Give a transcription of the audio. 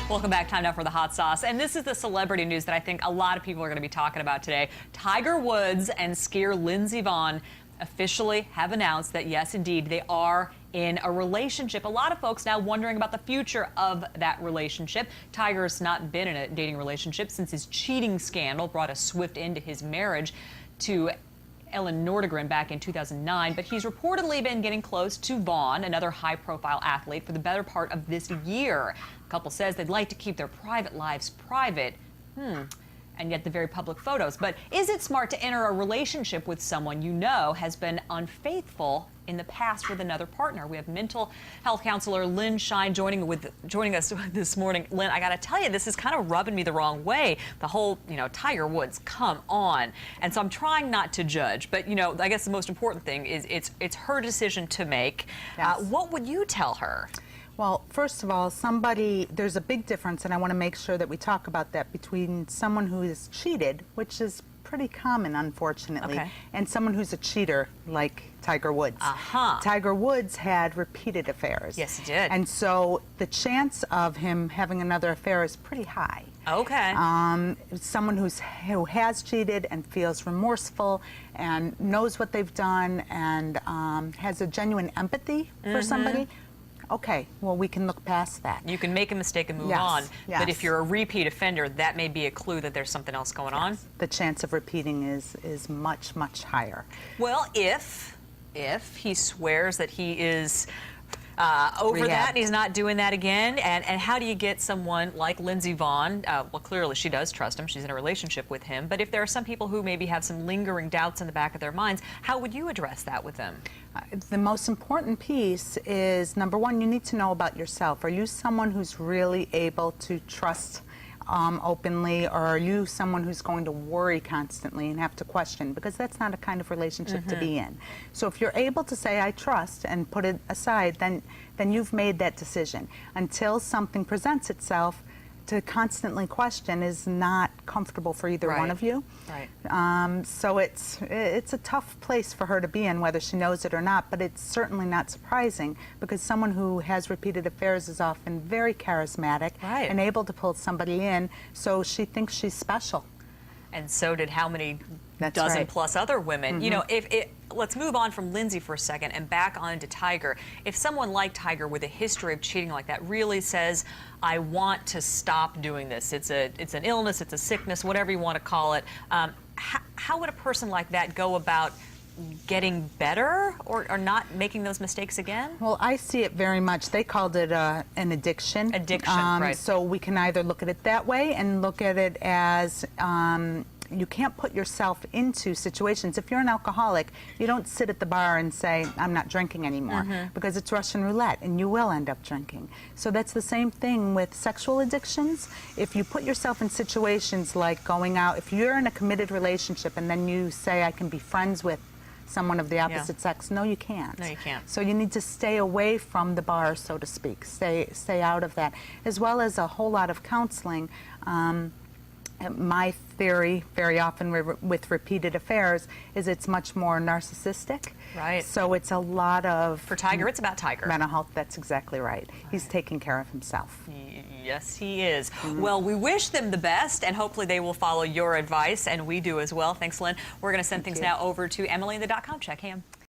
Welcome back. Time now for the hot sauce. And this is the celebrity news that I think a lot of people are going to be talking about today. Tiger Woods and skier Lindsey Vonn officially have announced that, yes, indeed, they are in a relationship. A lot of folks now wondering about the future of that relationship. Tiger's not been in a dating relationship since his cheating scandal brought a swift end to his marriage to Ellen Nordegren back in 2009, but he's reportedly been getting close to Vonn, another high-profile athlete, for the better part of this year. The couple says they'd like to keep their private lives private. And yet the very public photos. But is it smart to enter a relationship with someone you know has been unfaithful in the past with another partner? We have mental health counselor Lynn Shine joining us this morning. Lynn, I got to tell you, this is kind of rubbing me the wrong way. The whole, Tiger Woods, come on. And so I'm trying not to judge, but I guess the most important thing is it's her decision to make. Yes. What would you tell her? Well, first of all, there's a big difference, and I want to make sure that we talk about that, between someone who is cheated, which is pretty common, unfortunately, and someone who's a cheater, like Tiger Woods. Tiger Woods had repeated affairs. Yes, he did. And so the chance of him having another affair is pretty high. Okay. Someone who has cheated and feels remorseful and knows what they've done and has a genuine empathy for somebody. Okay, well, we can look past that. You can make a mistake and move on, but if you're a repeat offender, that may be a clue that there's something else going on. The chance of repeating is much, much higher. Well, if he swears that he is over that and he's not doing that again, and how do you get someone like Lindsey Vonn, well, clearly she does trust him, she's in a relationship with him, but if there are some people who maybe have some lingering doubts in the back of their minds, how would you address that with them? The most important piece is, number one, you need to know about yourself. Are you someone who's really able to trust openly, or are you someone who's going to worry constantly and have to question? Because that's not a kind of relationship to be in. So if you're able to say, I trust, and put it aside, then you've made that decision. Until something presents itself, to constantly question is not comfortable for either one of you. So it's a tough place for her to be in, whether she knows it or not, but it's certainly not surprising, because someone who has repeated affairs is often very charismatic and able to pull somebody in, so she thinks she's special. And so did how many dozen plus other women. Let's move on from Lindsey for a second and back on to Tiger. If someone like Tiger with a history of cheating like that really says, I want to stop doing this, it's an illness, it's a sickness, whatever you want to call it, how would a person like that go about getting better or not making those mistakes again? Well, I see it very much. They called it an addiction. Right. So we can either look at it that way and look at it as you can't put yourself into situations. If you're an alcoholic, you don't sit at the bar and say, I'm not drinking anymore, because it's Russian roulette and you will end up drinking. So that's the same thing with sexual addictions. If you put yourself in situations like going out, if you're in a committed relationship and then you say, I can be friends with someone of the opposite sex, no, you can't. No, you can't. So you need to stay away from the bar, so to speak. Stay out of that, as well as a whole lot of counseling. My theory, very often with repeated affairs, is it's much more narcissistic. So it's a lot of... For Tiger, it's about Tiger. Mental health, that's exactly right. He's taking care of himself. Yes, he is. Well, we wish them the best, and hopefully they will follow your advice, and we do as well. Thanks, Lynn. We're going to send things now over to Emily in the .com. Check him.